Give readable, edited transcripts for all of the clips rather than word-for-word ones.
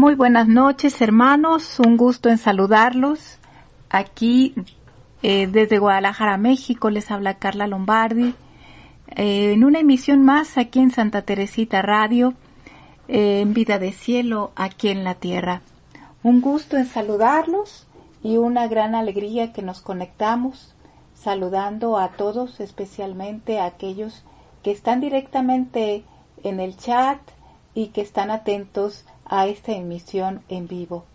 Muy buenas noches, hermanos. Un gusto en saludarlos. Aquí desde Guadalajara, México, les habla Carla Lombardi. En una emisión más aquí en Santa Teresita Radio, en Vida de Cielo, aquí en la Tierra. Un gusto en saludarlos y una gran alegría que nos conectamos, saludando a todos, especialmente a aquellos que están directamente en el chat y que están atentos a esta emisión en vivo,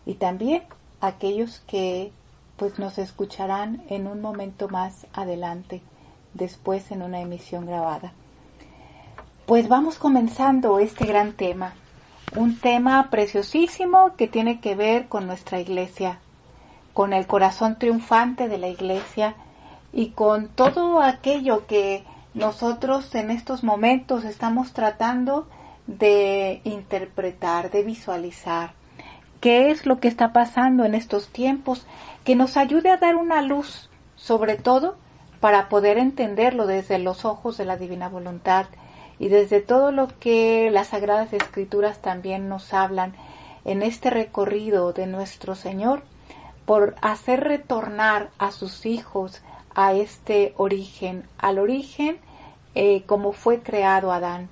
y también a aquellos que pues nos escucharán en un momento más adelante, después en una emisión grabada. Pues vamos comenzando este gran tema, un tema preciosísimo que tiene que ver con nuestra iglesia, con el corazón triunfante de la iglesia y con todo aquello que nosotros en estos momentos estamos tratando de interpretar, de visualizar. ¿Qué es lo que está pasando en estos tiempos? Que nos ayude a dar una luz, sobre todo, para poder entenderlo desde los ojos de la divina voluntad y desde todo lo que las Sagradas Escrituras también nos hablan en este recorrido de nuestro Señor por hacer retornar a sus hijos a este origen, al origen como fue creado Adán,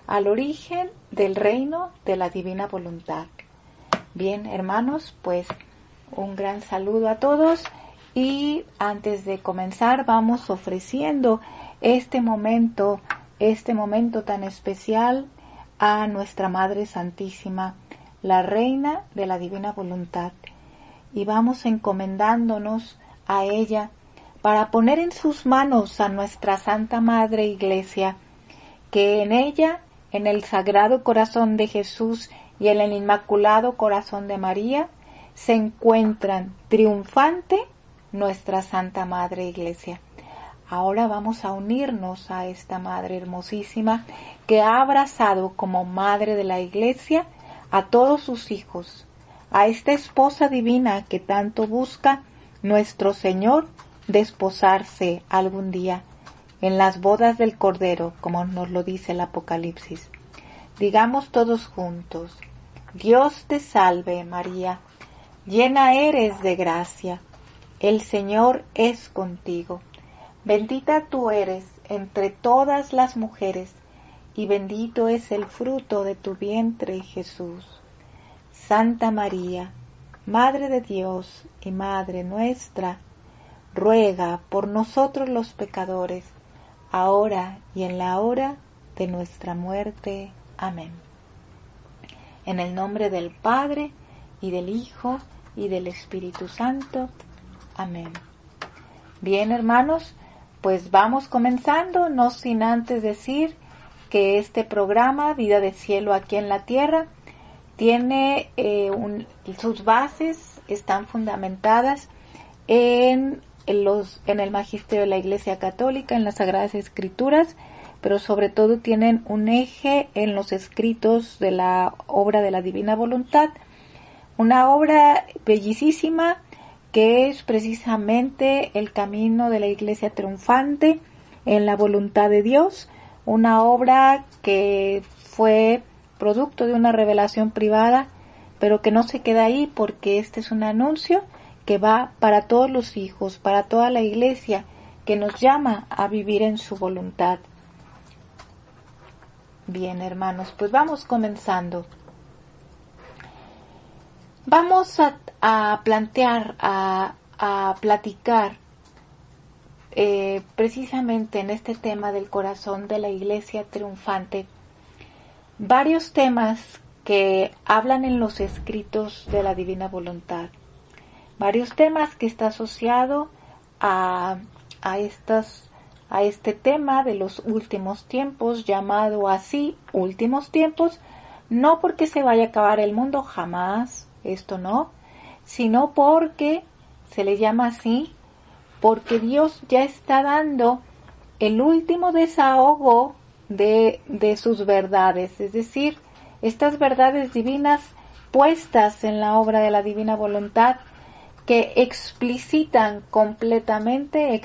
al origen del reino de la divina voluntad. Bien, hermanos, pues un gran saludo a todos y antes de comenzar vamos ofreciendo este momento tan especial a nuestra Madre Santísima, la Reina de la Divina Voluntad, y vamos encomendándonos a ella para poner en sus manos a nuestra Santa Madre Iglesia, que en ella, en el Sagrado Corazón de Jesús y en el Inmaculado Corazón de María, se encuentran triunfante nuestra Santa Madre Iglesia. Ahora vamos a unirnos a esta Madre hermosísima que ha abrazado como Madre de la Iglesia a todos sus hijos, a esta esposa divina que tanto busca nuestro Señor desposarse algún día en las bodas del Cordero, como nos lo dice el Apocalipsis. Digamos todos juntos: Dios te salve María, llena eres de gracia, el Señor es contigo. Bendita tú eres entre todas las mujeres, y bendito es el fruto de tu vientre, Jesús. Santa María, Madre de Dios y Madre nuestra, ruega por nosotros los pecadores, ahora y en la hora de nuestra muerte. Amén. En el nombre del Padre, y del Hijo, y del Espíritu Santo. Amén. Bien, hermanos, pues vamos comenzando, no sin antes decir que este programa, Vida de Cielo aquí en la Tierra, tiene sus bases, están fundamentadas en el magisterio de la Iglesia Católica, en las Sagradas Escrituras, pero sobre todo tienen un eje en los escritos de la obra de la Divina Voluntad, una obra bellísima que es precisamente el camino de la Iglesia triunfante en la voluntad de Dios, una obra que fue producto de una revelación privada, pero que no se queda ahí, porque este es un anuncio que va para todos los hijos, para toda la Iglesia, que nos llama a vivir en su voluntad. Bien, hermanos, pues vamos comenzando. Vamos a plantear, a platicar precisamente en este tema del corazón de la Iglesia triunfante, varios temas que hablan en los escritos de la Divina Voluntad, varios temas que está asociado a este tema de los últimos tiempos, llamado así últimos tiempos, no porque se vaya a acabar el mundo, jamás, esto no, sino porque se le llama así, porque Dios ya está dando el último desahogo de sus verdades, es decir, estas verdades divinas puestas en la obra de la Divina Voluntad, que explicitan completamente,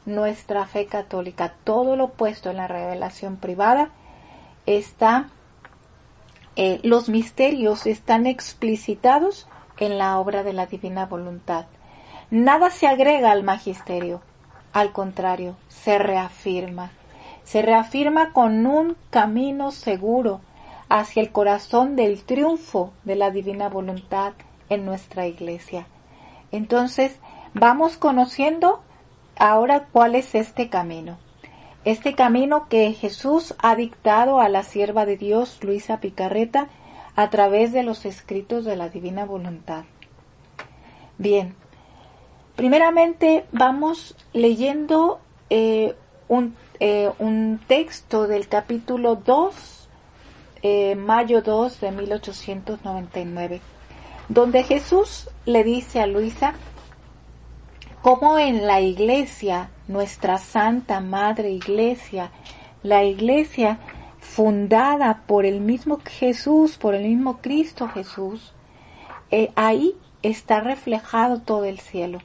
nuestra fe católica. Todo lo puesto en la revelación privada está los misterios están explicitados en la obra de la divina voluntad. Nada se agrega al magisterio, al contrario, se reafirma. Se reafirma con un camino seguro hacia el corazón del triunfo de la divina voluntad en nuestra iglesia. Entonces, vamos conociendo ahora cuál es este camino. Este camino que Jesús ha dictado a la sierva de Dios, Luisa Picarreta, a través de los escritos de la divina voluntad. Bien, primeramente vamos leyendo un texto del capítulo 2, mayo 2 de 1899, donde Jesús le dice a Luisa cómo en la iglesia, nuestra Santa Madre Iglesia, la iglesia fundada por el mismo Jesús, por el mismo Cristo Jesús, ahí está reflejado todo el cielo.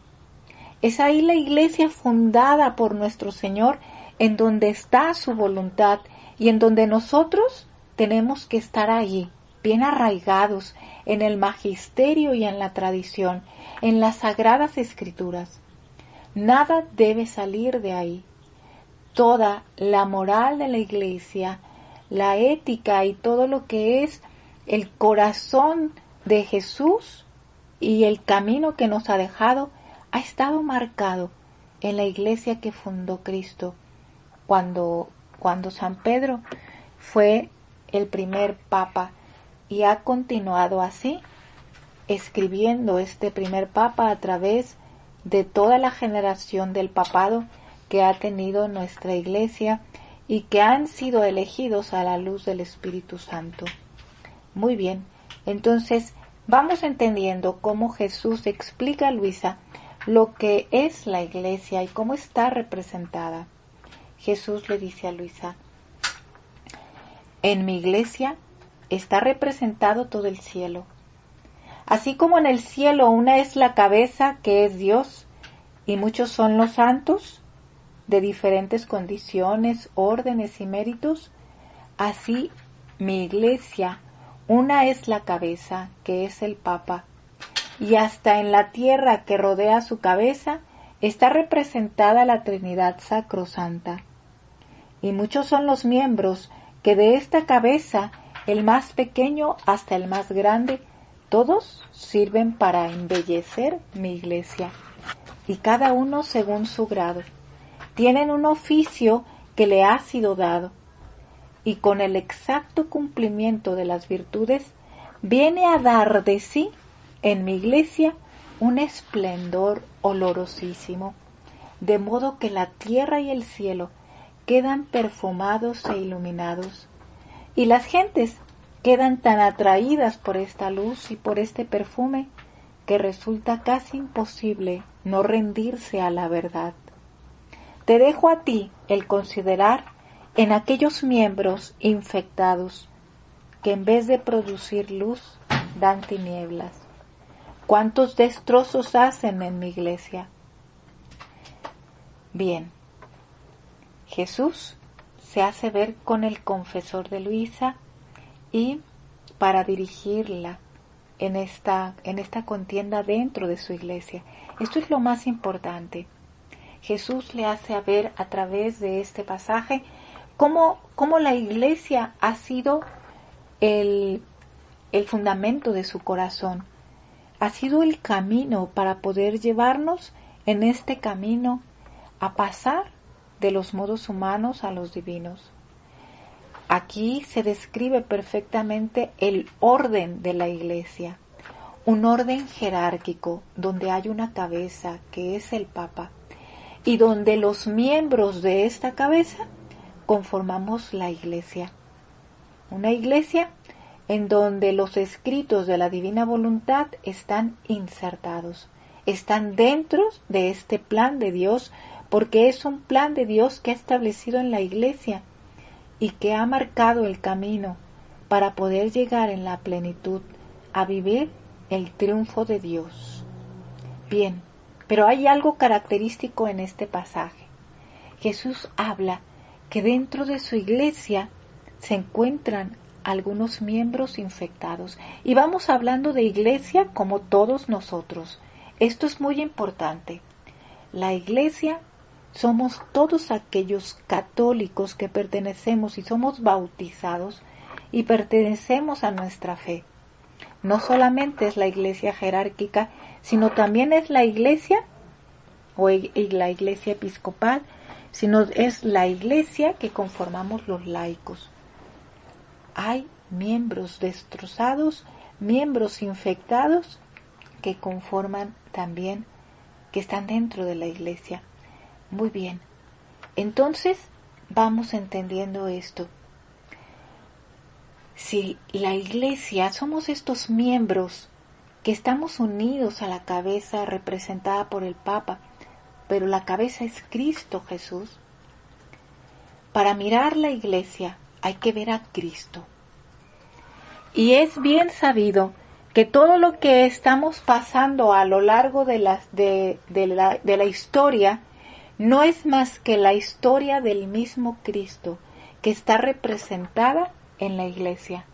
Es ahí la iglesia fundada por nuestro Señor, en donde está su voluntad y en donde nosotros tenemos que estar ahí, bien arraigados en el magisterio y en la tradición, en las sagradas escrituras. Nada debe salir de ahí. Toda la moral de la iglesia, la ética y todo lo que es el corazón de Jesús y el camino que nos ha dejado, ha estado marcado en la iglesia que fundó Cristo. Cuando San Pedro fue el primer papa y ha continuado así, escribiendo este primer papa a través de toda la generación del papado que ha tenido nuestra iglesia y que han sido elegidos a la luz del Espíritu Santo. Muy bien, entonces vamos entendiendo cómo Jesús explica a Luisa lo que es la iglesia y cómo está representada. Jesús le dice a Luisa: en mi iglesia está representado todo el cielo. Así como en el cielo una es la cabeza, que es Dios, y muchos son los santos, de diferentes condiciones, órdenes y méritos, así mi iglesia, una es la cabeza, que es el Papa, y hasta en la tierra que rodea su cabeza está representada la Trinidad Sacrosanta. Y muchos son los miembros que de esta cabeza, el más pequeño hasta el más grande, todos sirven para embellecer mi iglesia, y cada uno según su grado. Tienen un oficio que le ha sido dado, y con el exacto cumplimiento de las virtudes, viene a dar de sí en mi iglesia un esplendor olorosísimo, de modo que la tierra y el cielo quedan perfumados e iluminados, y las gentes quedan tan atraídas por esta luz y por este perfume que resulta casi imposible no rendirse a la verdad. Te dejo a ti el considerar en aquellos miembros infectados que en vez de producir luz dan tinieblas. ¿Cuántos destrozos hacen en mi iglesia? Bien, Jesús se hace ver con el confesor de Luisa y para dirigirla en esta contienda dentro de su iglesia. Esto es lo más importante. Jesús le hace ver a través de este pasaje cómo la iglesia ha sido el fundamento de su corazón. Ha sido el camino para poder llevarnos en este camino a pasar de los modos humanos a los divinos. Aquí se describe perfectamente el orden de la iglesia, un orden jerárquico donde hay una cabeza que es el Papa y donde los miembros de esta cabeza conformamos la iglesia. Una iglesia en donde los escritos de la divina voluntad están insertados, están dentro de este plan de Dios, porque es un plan de Dios que ha establecido en la iglesia y que ha marcado el camino para poder llegar en la plenitud a vivir el triunfo de Dios. Bien, pero hay algo característico en este pasaje. Jesús habla que dentro de su iglesia se encuentran algunos miembros infectados. Y vamos hablando de iglesia como todos nosotros. Esto es muy importante. La iglesia somos todos aquellos católicos que pertenecemos y somos bautizados y pertenecemos a nuestra fe. No solamente es la iglesia jerárquica, sino también es la iglesia y la iglesia episcopal, sino es la iglesia que conformamos los laicos. Hay miembros destrozados, miembros infectados que conforman también, que están dentro de la iglesia. Muy bien, entonces vamos entendiendo esto. Si la iglesia somos estos miembros que estamos unidos a la cabeza representada por el Papa, pero la cabeza es Cristo Jesús, para mirar la iglesia hay que ver a Cristo. Y es bien sabido que todo lo que estamos pasando a lo largo de la historia no es más que la historia del mismo Cristo que está representada en la iglesia,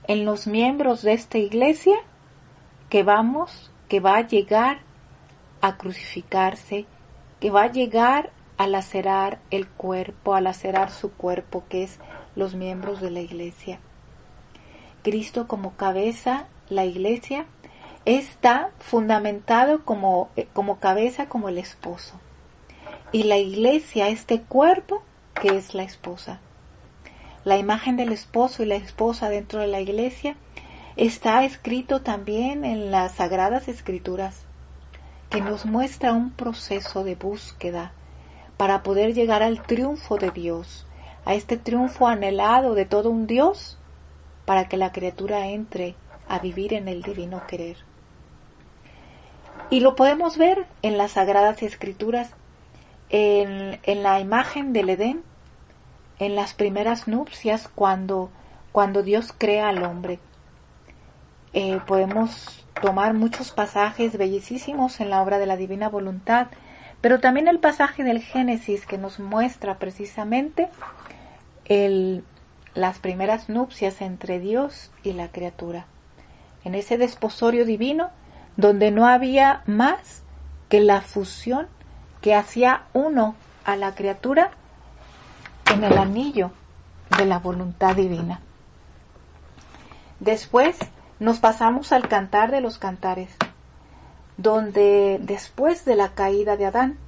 en los miembros de esta iglesia que va a llegar a crucificarse, que va a llegar a lacerar el cuerpo, a lacerar su cuerpo, que es los miembros de la iglesia. Cristo como cabeza, la iglesia, está fundamentado como cabeza, como el esposo. Y la iglesia, este cuerpo, que es la esposa. La imagen del esposo y la esposa dentro de la iglesia está escrito también en las Sagradas Escrituras, que nos muestra un proceso de búsqueda para poder llegar al triunfo de Dios, a este triunfo anhelado de todo un Dios, para que la criatura entre a vivir en el divino querer. Y lo podemos ver en las Sagradas Escrituras, en la imagen del Edén, en las primeras nupcias, cuando Dios crea al hombre. Podemos tomar muchos pasajes bellísimos en la obra de la Divina Voluntad, pero también el pasaje del Génesis que nos muestra precisamente las primeras nupcias entre Dios y la criatura. En ese desposorio divino, donde no había más que la fusión que hacía uno a la criatura en el anillo de la voluntad divina. Después nos pasamos al Cantar de los Cantares, donde después de la caída de Adán,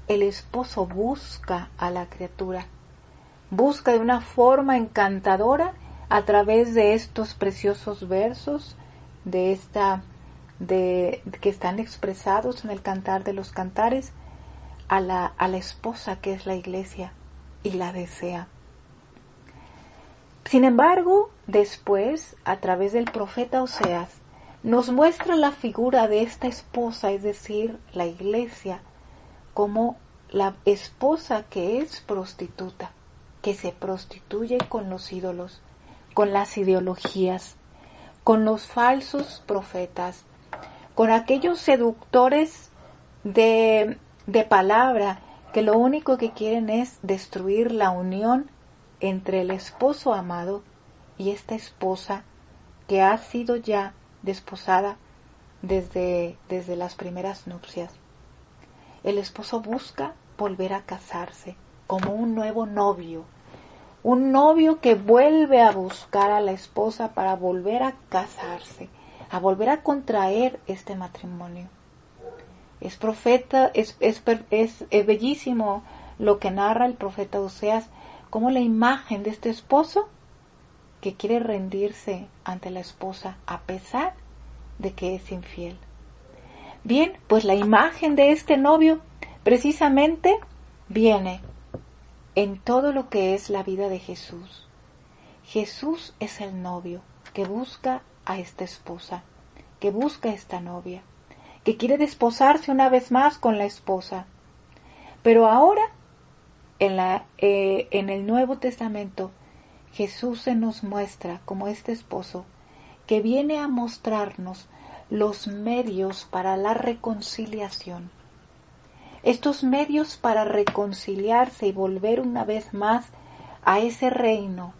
el esposo busca a la criatura, busca de una forma encantadora a través de estos preciosos versos que están expresados en el Cantar de los Cantares, a la esposa que es la iglesia, y la desea. Sin embargo, después, a través del profeta Oseas, nos muestra la figura de esta esposa, es decir, la iglesia, como la esposa que es prostituta, que se prostituye con los ídolos, con las ideologías, con los falsos profetas, con aquellos seductores de palabra que lo único que quieren es destruir la unión entre el esposo amado y esta esposa que ha sido ya desposada desde las primeras nupcias. El esposo busca volver a casarse como un nuevo novio, un novio que vuelve a buscar a la esposa para volver a casarse, a volver a contraer este matrimonio. Es bellísimo lo que narra el profeta Oseas, como la imagen de este esposo que quiere rendirse ante la esposa a pesar de que es infiel. Bien, pues la imagen de este novio precisamente viene en todo lo que es la vida de Jesús. Jesús es el novio que busca a esta esposa, que busca a esta novia, que quiere desposarse una vez más con la esposa. Pero ahora, en el Nuevo Testamento, Jesús se nos muestra como este esposo que viene a mostrarnos los medios para la reconciliación. Estos medios para reconciliarse y volver una vez más a ese reino,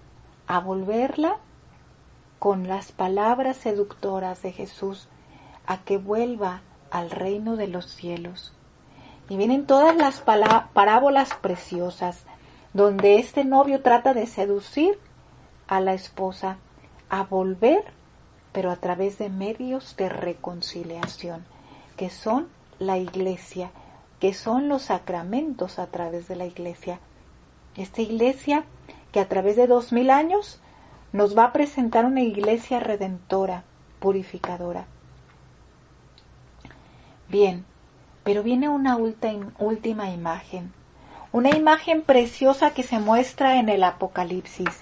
a volverla con las palabras seductoras de Jesús a que vuelva al reino de los cielos. Y vienen todas las parábolas preciosas, donde este novio trata de seducir a la esposa a volver, pero a través de medios de reconciliación, que son la iglesia, que son los sacramentos a través de la iglesia. Esta iglesia que a través de 2000 años nos va a presentar una iglesia redentora, purificadora. Bien, pero viene una última imagen, una imagen preciosa que se muestra en el Apocalipsis,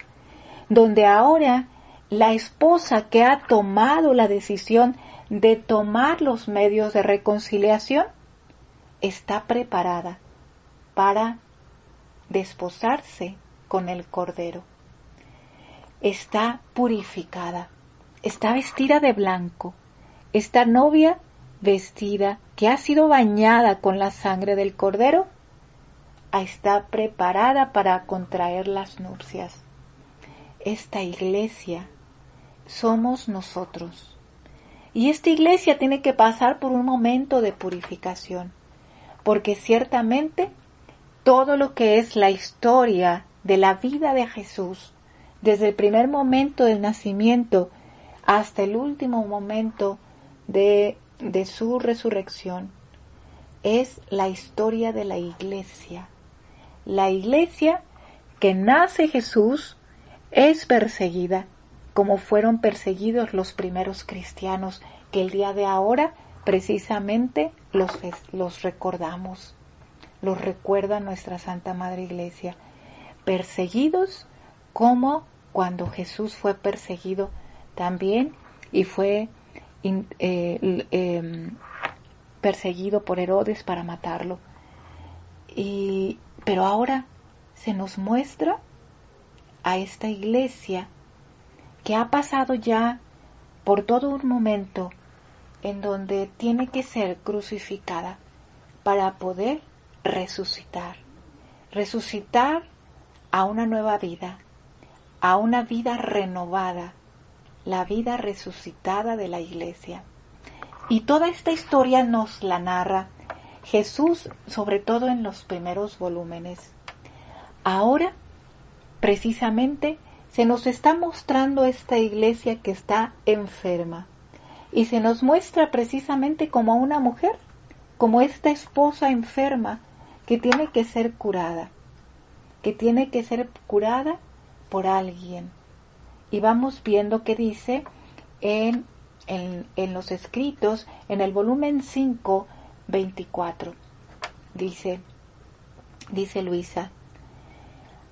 donde ahora la esposa que ha tomado la decisión de tomar los medios de reconciliación está preparada para desposarse con el Cordero. Está purificada, está vestida de blanco. Esta novia vestida, que ha sido bañada con la sangre del Cordero, está preparada para contraer las nupcias. Esta iglesia somos nosotros. Y esta iglesia tiene que pasar por un momento de purificación, porque ciertamente todo lo que es la historia de la vida de Jesús, desde el primer momento del nacimiento hasta el último momento de su resurrección, es la historia de la iglesia. La iglesia que nace Jesús es perseguida, como fueron perseguidos los primeros cristianos, que el día de ahora precisamente los recordamos, los recuerda nuestra Santa Madre Iglesia, perseguidos como cuando Jesús fue perseguido también y fue perseguido por Herodes para matarlo. Pero ahora se nos muestra a esta iglesia que ha pasado ya por todo un momento en donde tiene que ser crucificada para poder resucitar a una nueva vida, a una vida renovada, la vida resucitada de la iglesia. Y toda esta historia nos la narra Jesús, sobre todo en los primeros volúmenes. Ahora, precisamente, se nos está mostrando esta iglesia que está enferma. Y se nos muestra precisamente como una mujer, como esta esposa enferma que tiene que ser curada, por alguien. Y vamos viendo que dice en los escritos, en el volumen 5, 24. Dice Luisa: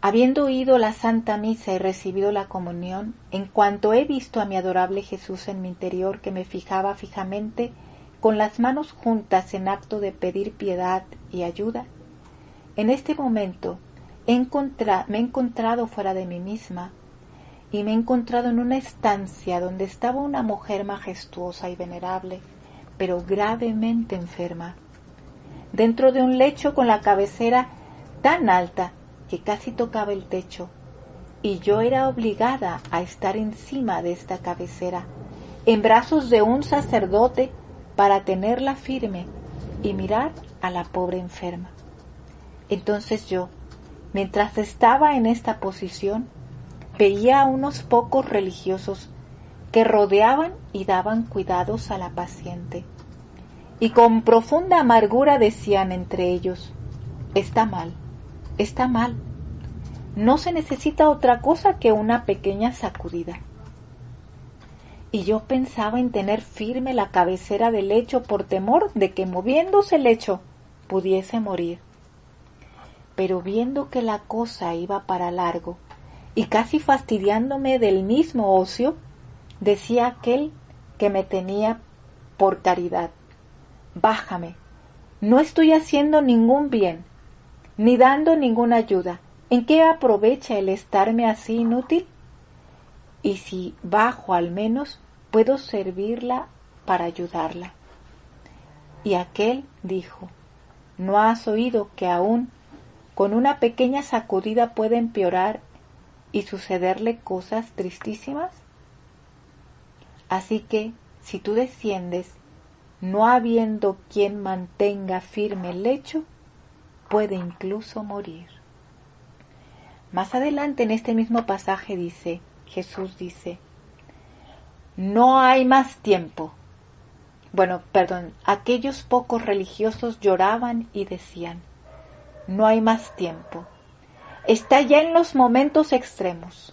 habiendo oído la Santa Misa y recibido la comunión, en cuanto he visto a mi adorable Jesús en mi interior, que me fijaba fijamente, con las manos juntas en acto de pedir piedad y ayuda, en este momento me he encontrado fuera de mí misma, y me he encontrado en una estancia donde estaba una mujer majestuosa y venerable, pero gravemente enferma, dentro de un lecho con la cabecera tan alta que casi tocaba el techo, y yo era obligada a estar encima de esta cabecera, en brazos de un sacerdote, para tenerla firme y mirar a la pobre enferma. Entonces yo, mientras estaba en esta posición, veía a unos pocos religiosos que rodeaban y daban cuidados a la paciente, y con profunda amargura decían entre ellos: está mal, no se necesita otra cosa que una pequeña sacudida. Y yo pensaba en tener firme la cabecera del lecho por temor de que, moviéndose el lecho, pudiese morir. Pero viendo que la cosa iba para largo, y casi fastidiándome del mismo ocio, decía aquel que me tenía por caridad: bájame, no estoy haciendo ningún bien, ni dando ninguna ayuda. ¿En qué aprovecha el estarme así inútil? Y si bajo, al menos puedo servirla para ayudarla. Y aquel dijo: ¿no has oído que aún con una pequeña sacudida puede empeorar y sucederle cosas tristísimas? Así que, si tú desciendes, no habiendo quien mantenga firme el lecho, puede incluso morir. Más adelante en este mismo pasaje Jesús dice, no hay más tiempo. Aquellos pocos religiosos lloraban y decían, no hay más tiempo. Está ya en los momentos extremos.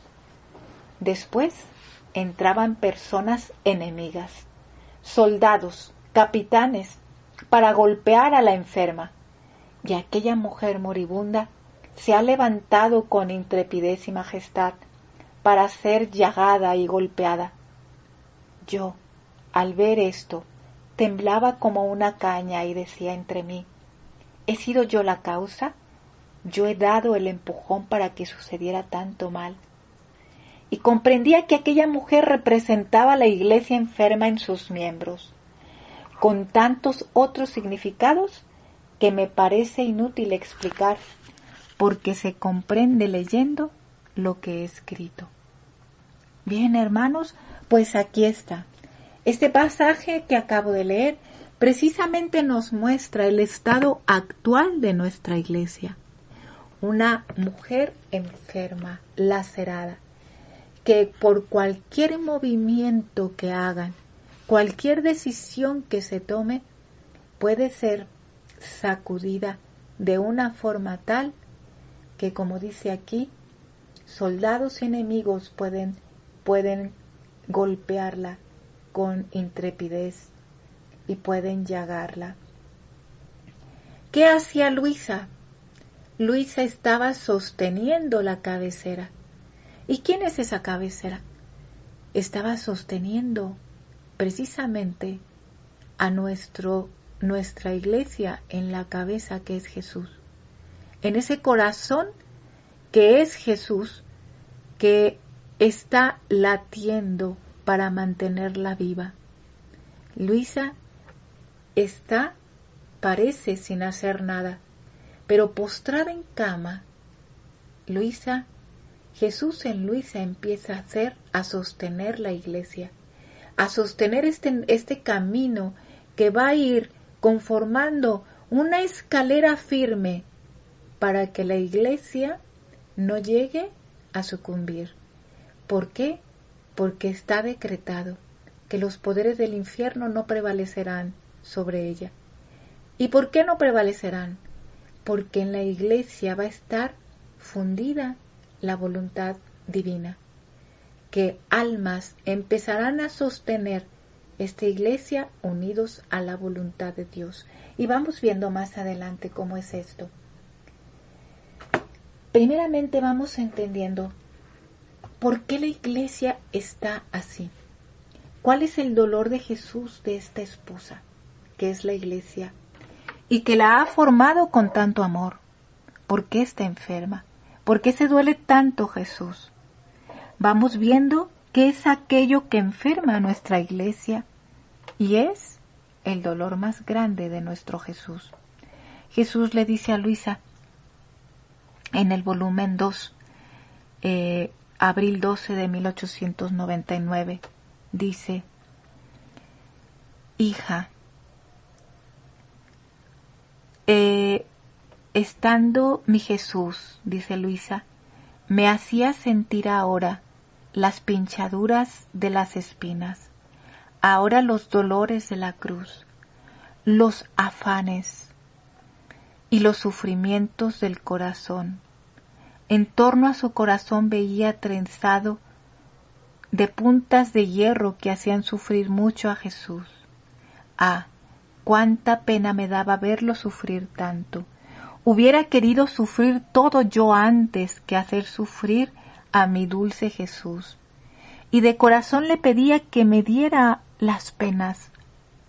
Después entraban personas enemigas, soldados, capitanes, para golpear a la enferma. Y aquella mujer moribunda se ha levantado con intrepidez y majestad para ser llagada y golpeada. Yo, al ver esto, temblaba como una caña y decía entre mí, ¿he sido yo la causa? Yo he dado el empujón para que sucediera tanto mal. Y comprendía que aquella mujer representaba a la iglesia enferma en sus miembros, con tantos otros significados que me parece inútil explicar, porque se comprende leyendo lo que he escrito. Bien, hermanos, pues aquí está. Este pasaje que acabo de leer precisamente nos muestra el estado actual de nuestra iglesia. Una mujer enferma, lacerada, que por cualquier movimiento que hagan, cualquier decisión que se tome, puede ser sacudida de una forma tal que, como dice aquí, soldados enemigos pueden golpearla con intrepidez y pueden llagarla. ¿Qué hacía Luisa? Luisa estaba sosteniendo la cabecera. ¿Y quién es esa cabecera? Estaba sosteniendo precisamente a nuestra iglesia en la cabeza que es Jesús. En ese corazón que es Jesús, que está latiendo para mantenerla viva. Luisa parece sin hacer nada, pero postrada en cama, Jesús en Luisa empieza a sostener la iglesia, a sostener este camino que va a ir conformando una escalera firme para que la iglesia no llegue a sucumbir. ¿Por qué? Porque está decretado que los poderes del infierno no prevalecerán sobre ella. ¿Y por qué no prevalecerán? Porque en la iglesia va a estar fundida la voluntad divina, que almas empezarán a sostener esta iglesia unidos a la voluntad de Dios. Y vamos viendo más adelante cómo es esto. Primeramente vamos entendiendo por qué la iglesia está así. ¿Cuál es el dolor de Jesús de esta esposa, que es la iglesia, y que la ha formado con tanto amor? ¿Por qué está enferma? ¿Por qué se duele tanto Jesús? Vamos viendo qué es aquello que enferma a nuestra iglesia, y es el dolor más grande de nuestro Jesús. Jesús le dice a Luisa, en el volumen 2, abril 12 de 1899, dice, hija, estando mi Jesús, dice Luisa, me hacía sentir ahora las pinchaduras de las espinas, ahora los dolores de la cruz, los afanes y los sufrimientos del corazón. En torno a su corazón veía trenzado de puntas de hierro que hacían sufrir mucho a Jesús. Ah, cuánta pena me daba verlo sufrir tanto. Hubiera querido sufrir todo yo antes que hacer sufrir a mi dulce Jesús. Y de corazón le pedía que me diera las penas,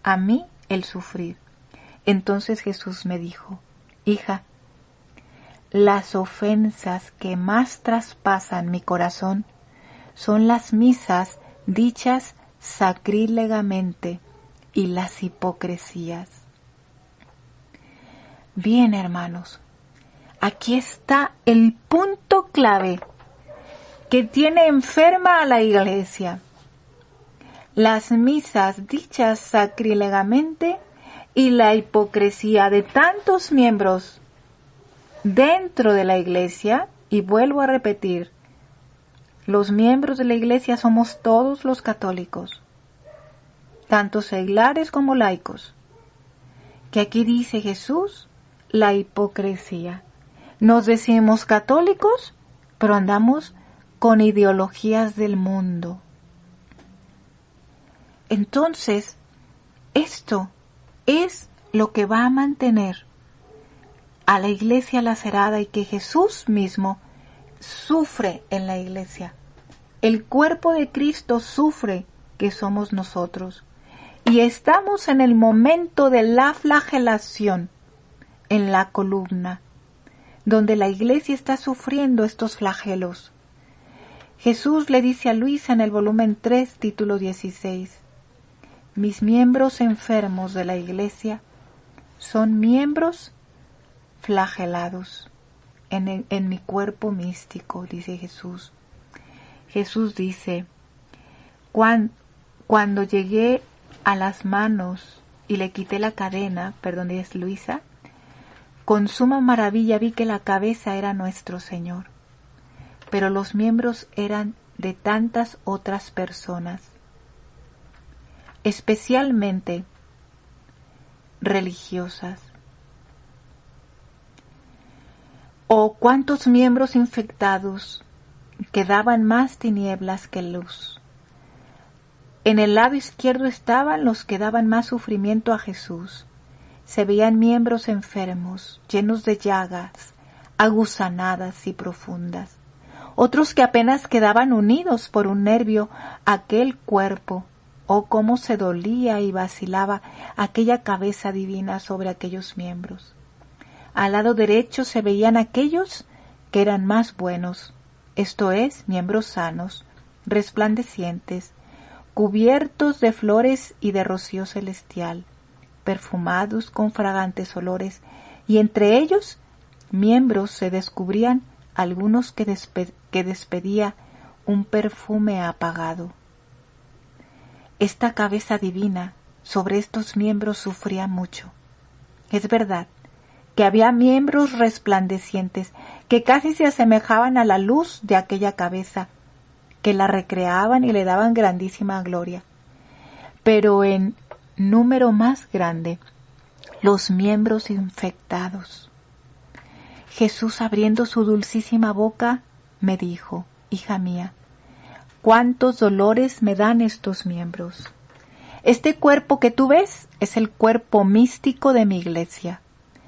a mí el sufrir. Entonces Jesús me dijo, hija, las ofensas que más traspasan mi corazón son las misas dichas sacrílegamente y las hipocresías. Bien, hermanos, aquí está el punto clave que tiene enferma a la iglesia. las misas dichas sacrílegamente y la hipocresía de tantos miembros dentro de la Iglesia, y vuelvo a repetir, los miembros de la Iglesia somos todos los católicos, tanto seglares como laicos, que aquí dice Jesús, la hipocresía. Nos decimos católicos, pero andamos con ideologías del mundo. Entonces, esto es lo que va a mantener a la Iglesia lacerada y que Jesús mismo sufre en la Iglesia. El cuerpo de Cristo sufre, que somos nosotros. Y estamos en el momento de la flagelación en la columna, donde la Iglesia está sufriendo estos flagelos. Jesús le dice a Luisa en el volumen 3, título 16, mis miembros enfermos de la Iglesia son miembros flagelados en mi cuerpo místico, dice Jesús. Jesús dice, cuando llegué a las manos y le quité la cadena, perdón, es Luisa, con suma maravilla vi que la cabeza era nuestro Señor, pero los miembros eran de tantas otras personas, especialmente religiosas. Oh, cuántos miembros infectados que daban más tinieblas que luz. En el lado izquierdo estaban los que daban más sufrimiento a Jesús. Se veían miembros enfermos, llenos de llagas, aguzanadas y profundas. Otros que apenas quedaban unidos por un nervio a aquel cuerpo. Oh, cómo se dolía y vacilaba aquella cabeza divina sobre aquellos miembros. Al lado derecho se veían aquellos que eran más buenos, esto es, miembros sanos, resplandecientes, cubiertos de flores y de rocío celestial, perfumados con fragantes olores, y entre ellos miembros se descubrían algunos que despedía un perfume apagado. Esta cabeza divina sobre estos miembros sufría mucho. Es verdad que había miembros resplandecientes que casi se asemejaban a la luz de aquella cabeza, que la recreaban y le daban grandísima gloria. Pero en número más grande, los miembros infectados. Jesús, abriendo su dulcísima boca, me dijo, hija mía, cuántos dolores me dan estos miembros. Este cuerpo que tú ves es el cuerpo místico de mi Iglesia,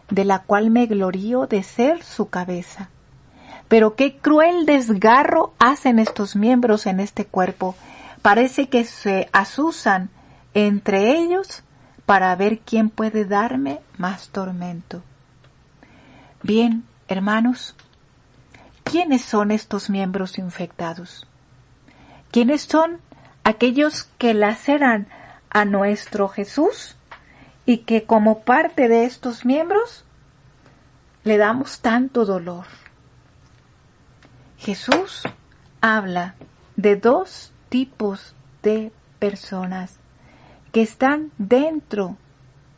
de la cual me glorío de ser su cabeza. Pero qué cruel desgarro hacen estos miembros en este cuerpo. Parece que se azuzan entre ellos para ver quién puede darme más tormento. Bien, hermanos, ¿quiénes son estos miembros infectados? ¿Quiénes son aquellos que laceran a nuestro Jesús y que como parte de estos miembros le damos tanto dolor? Jesús habla de dos tipos de personas que están dentro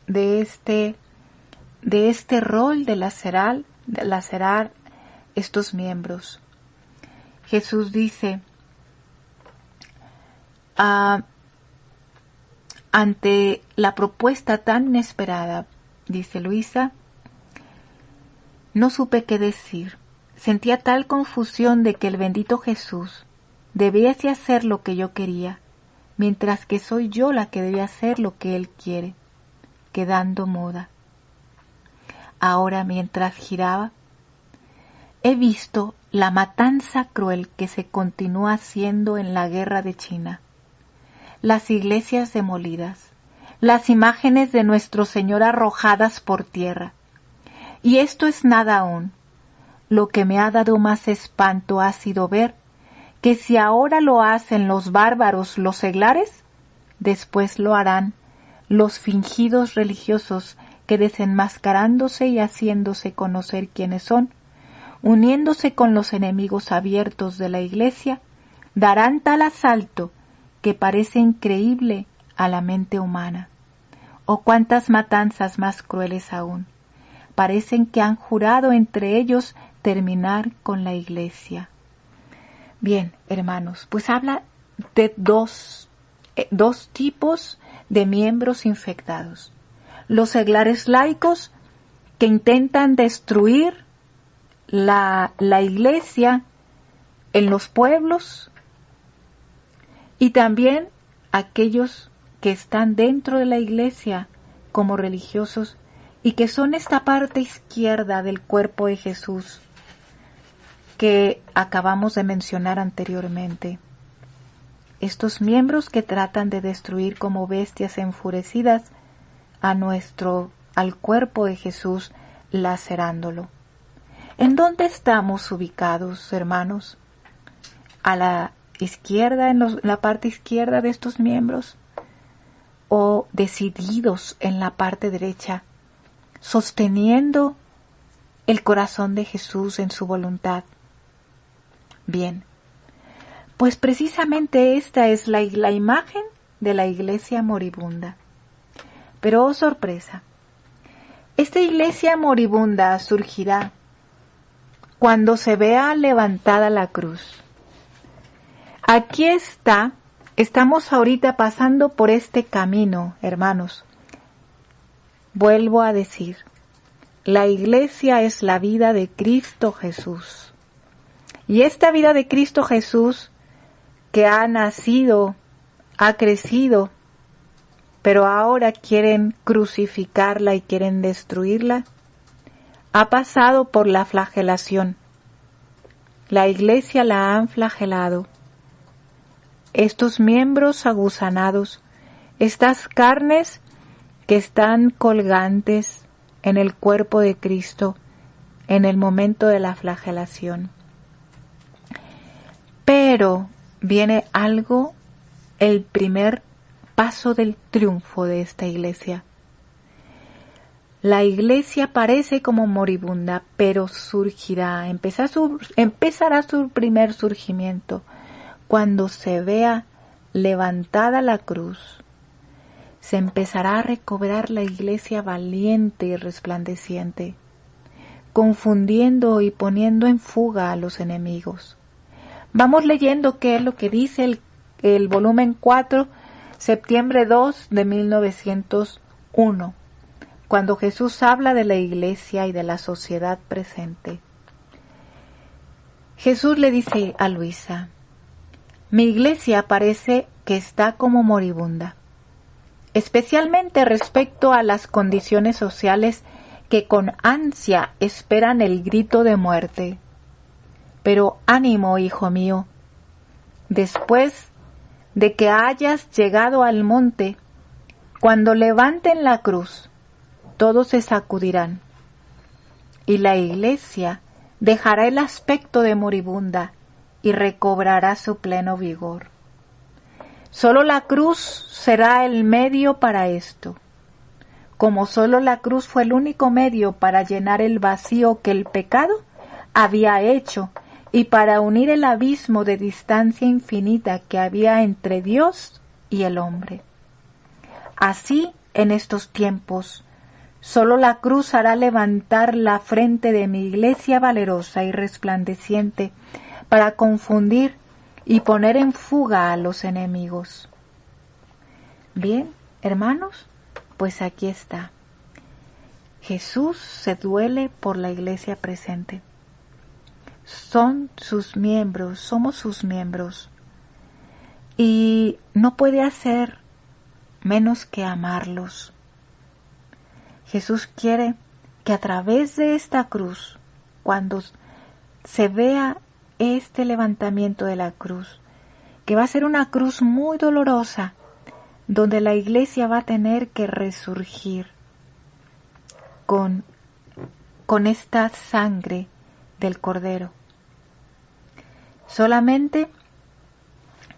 de este rol de lacerar estos miembros. Jesús dice, ante la propuesta tan inesperada, dice Luisa, no supe qué decir. Sentía tal confusión de que el bendito Jesús debiese hacer lo que yo quería, mientras que soy yo la que debe hacer lo que Él quiere, quedando muda. Ahora, mientras giraba, he visto la matanza cruel que se continúa haciendo en la guerra de China, las iglesias demolidas, las imágenes de nuestro Señor arrojadas por tierra. Y esto es nada aún. Lo que me ha dado más espanto ha sido ver que si ahora lo hacen los bárbaros, los seglares, después lo harán los fingidos religiosos que desenmascarándose y haciéndose conocer quiénes son, uniéndose con los enemigos abiertos de la Iglesia, darán tal asalto que parece increíble a la mente humana. O cuántas matanzas más crueles aún. Parecen que han jurado entre ellos terminar con la Iglesia. Bien, hermanos, pues habla de dos tipos de miembros infectados. Los seglares laicos que intentan destruir la Iglesia en los pueblos, y también aquellos que están dentro de la Iglesia como religiosos y que son esta parte izquierda del cuerpo de Jesús que acabamos de mencionar anteriormente. Estos miembros que tratan de destruir como bestias enfurecidas al cuerpo de Jesús, lacerándolo. ¿En dónde estamos ubicados, hermanos? ¿A la izquierda, en la parte izquierda de estos miembros? ¿O decididos en la parte derecha, sosteniendo el corazón de Jesús en su voluntad? Bien, pues precisamente esta es la imagen de la iglesia moribunda. Pero oh sorpresa, esta iglesia moribunda surgirá cuando se vea levantada la cruz. Aquí estamos ahorita pasando por este camino, hermanos. Vuelvo a decir, la iglesia es la vida de Cristo Jesús. Y esta vida de Cristo Jesús que ha nacido, ha crecido, pero ahora quieren crucificarla y quieren destruirla, ha pasado por la flagelación. La iglesia la han flagelado. Estos miembros aguzanados, estas carnes que están colgantes en el cuerpo de Cristo en el momento de la flagelación. Pero viene el primer paso del triunfo de esta iglesia. La iglesia parece como moribunda, pero surgirá, empezará su primer surgimiento cuando se vea levantada la cruz. Se empezará a recobrar la iglesia valiente y resplandeciente, confundiendo y poniendo en fuga a los enemigos. Vamos leyendo qué es lo que dice el volumen 4, septiembre 2 de 1901, cuando Jesús habla de la iglesia y de la sociedad presente. Jesús le dice a Luisa: mi iglesia parece que está como moribunda, especialmente respecto a las condiciones sociales que con ansia esperan el grito de muerte. Pero ánimo, hijo mío, después de que hayas llegado al monte, cuando levanten la cruz, todos se sacudirán, y la iglesia dejará el aspecto de moribunda y recobrará su pleno vigor. Solo la cruz será el medio para esto. Como solo la cruz fue el único medio para llenar el vacío que el pecado había hecho y para unir el abismo de distancia infinita que había entre Dios y el hombre. Así, en estos tiempos, solo la cruz hará levantar la frente de mi iglesia valerosa y resplandeciente para confundir y poner en fuga a los enemigos. Bien, hermanos, pues aquí está. Jesús se duele por la iglesia presente. Son sus miembros, somos sus miembros. Y no puede hacer menos que amarlos. Jesús quiere que a través de esta cruz, cuando se vea este levantamiento de la cruz, que va a ser una cruz muy dolorosa, donde la iglesia va a tener que resurgir con esta sangre del Cordero. Solamente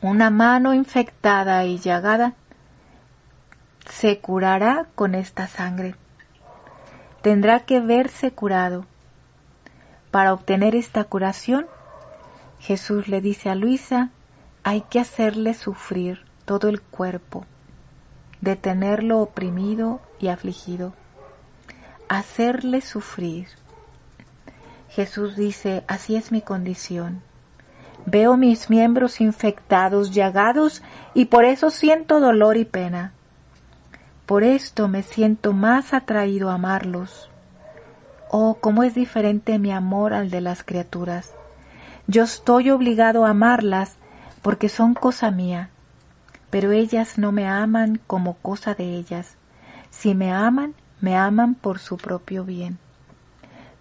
una mano infectada y llagada se curará con esta sangre. Tendrá que verse curado. Para obtener esta curación, Jesús le dice a Luisa, hay que hacerle sufrir todo el cuerpo, de tenerlo oprimido y afligido, hacerle sufrir. Jesús dice, así es mi condición. Veo mis miembros infectados, llagados, y por eso siento dolor y pena. Por esto me siento más atraído a amarlos. Oh, cómo es diferente mi amor al de las criaturas. Yo estoy obligado a amarlas porque son cosa mía, pero ellas no me aman como cosa de ellas. Si me aman por su propio bien.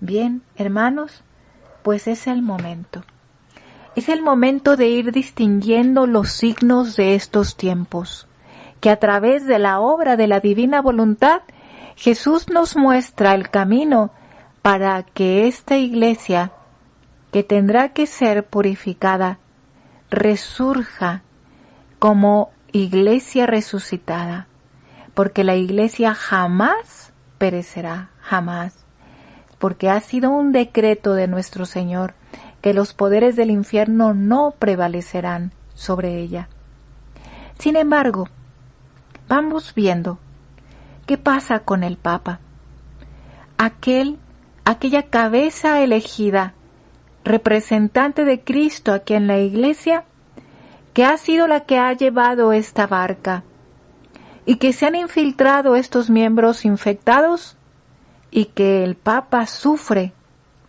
Bien, hermanos, pues es el momento. Es el momento de ir distinguiendo los signos de estos tiempos, que a través de la obra de la divina voluntad, Jesús nos muestra el camino para que esta iglesia, que tendrá que ser purificada, resurja como iglesia resucitada, porque la iglesia jamás perecerá, jamás, porque ha sido un decreto de nuestro Señor que los poderes del infierno no prevalecerán sobre ella. Sin embargo, vamos viendo qué pasa con el Papa, aquella cabeza elegida, representante de Cristo aquí en la iglesia, que ha sido la que ha llevado esta barca y que se han infiltrado estos miembros infectados y que el Papa sufre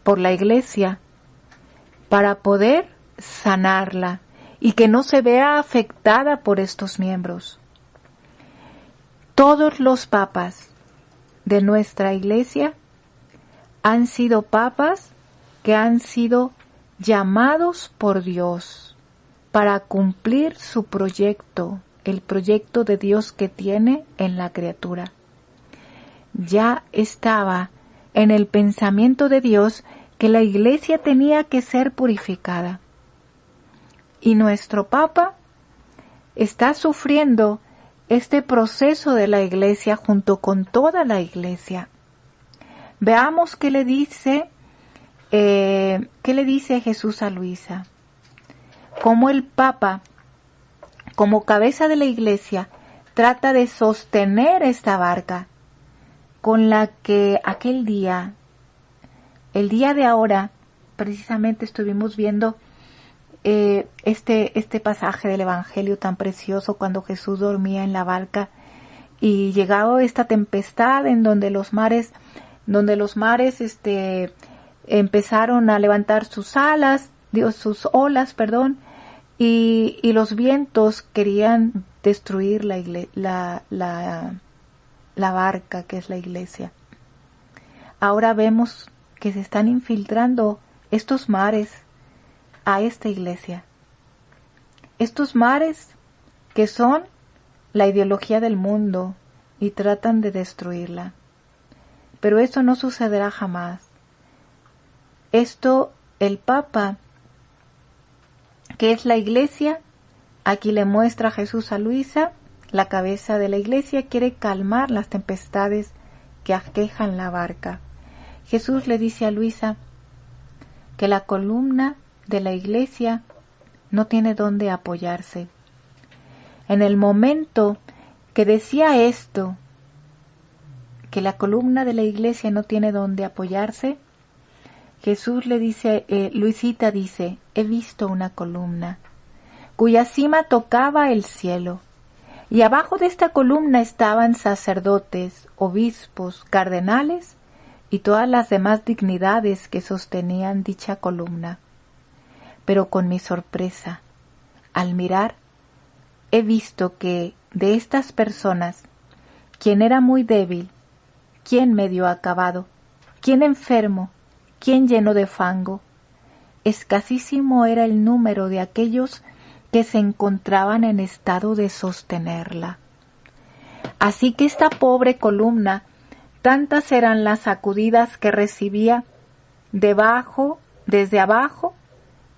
por la iglesia para poder sanarla y que no se vea afectada por estos miembros. Todos los papas de nuestra iglesia han sido papas que han sido llamados por Dios para cumplir su proyecto, el proyecto de Dios que tiene en la criatura. Ya estaba en el pensamiento de Dios que la iglesia tenía que ser purificada. Y nuestro Papa está sufriendo este proceso de la iglesia junto con toda la iglesia. Veamos qué le dice Jesús a Luisa. Cómo el Papa, como cabeza de la iglesia, trata de sostener esta barca con la que aquel día, el día de ahora, precisamente estuvimos viendo este pasaje del Evangelio tan precioso cuando Jesús dormía en la barca y llegaba esta tempestad en donde los mares empezaron a levantar sus olas, y los vientos querían destruir la barca que es la iglesia. Ahora vemos que se están infiltrando estos mares a esta iglesia. Estos mares que son la ideología del mundo y tratan de destruirla. Pero eso no sucederá jamás. Esto, el Papa, que es la iglesia, aquí le muestra Jesús a Luisa, la cabeza de la iglesia, quiere calmar las tempestades que aquejan la barca. Jesús le dice a Luisa que la columna de la iglesia no tiene dónde apoyarse. En el momento que decía esto, que la columna de la iglesia no tiene dónde apoyarse, Jesús le dice, Luisita dice, he visto una columna cuya cima tocaba el cielo, y abajo de esta columna estaban sacerdotes, obispos, cardenales y todas las demás dignidades que sostenían dicha columna. Pero con mi sorpresa, al mirar, he visto que de estas personas, quien era muy débil, quien medio acabado, quien enfermo, quien lleno de fango, escasísimo era el número de aquellos que se encontraban en estado de sostenerla. Así que esta pobre columna, tantas eran las sacudidas que recibía desde abajo,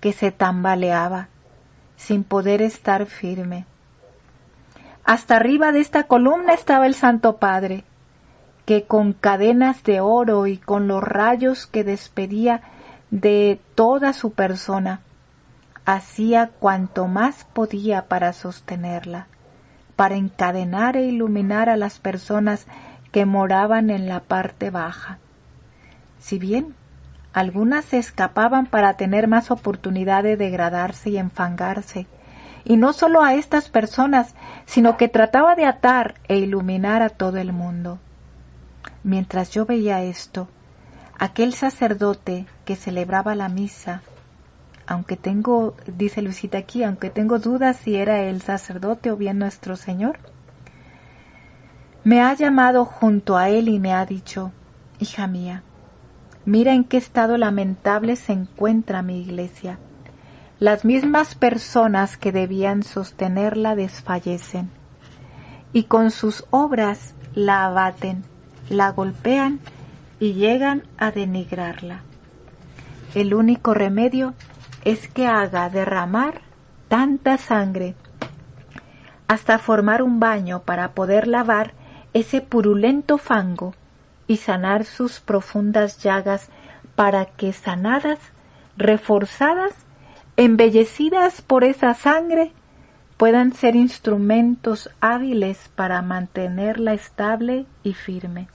que se tambaleaba, sin poder estar firme. Hasta arriba de esta columna estaba el Santo Padre, que con cadenas de oro y con los rayos que despedía de toda su persona, hacía cuanto más podía para sostenerla. para encadenar e iluminar a las personas que moraban en la parte baja. Si bien algunas se escapaban para tener más oportunidad de degradarse y enfangarse, y no solo a estas personas, sino que trataba de atar e iluminar a todo el mundo. Mientras yo veía esto, aquel sacerdote que celebraba la misa, dice Luisita aquí, aunque tengo dudas si era el sacerdote o bien nuestro Señor, me ha llamado junto a él y me ha dicho: hija mía, mira en qué estado lamentable se encuentra mi iglesia. Las mismas personas que debían sostenerla desfallecen, y con sus obras la abaten, la golpean y llegan a denigrarla. El único remedio es que haga derramar tanta sangre hasta formar un baño para poder lavar ese purulento fango y sanar sus profundas llagas, para que sanadas, reforzadas, embellecidas por esa sangre, puedan ser instrumentos hábiles para mantenerla estable y firme.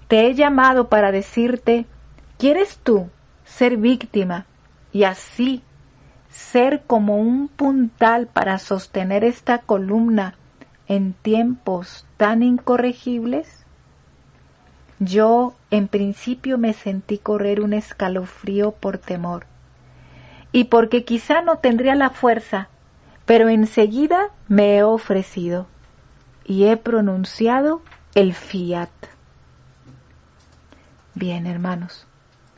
Te he llamado para decirte: ¿quieres tú ser víctima y así ser como un puntal para sostener esta columna en tiempos tan incorregibles? Yo en principio me sentí correr un escalofrío por temor, y porque quizá no tendría la fuerza, pero enseguida me he ofrecido y he pronunciado el fiat. Bien, hermanos,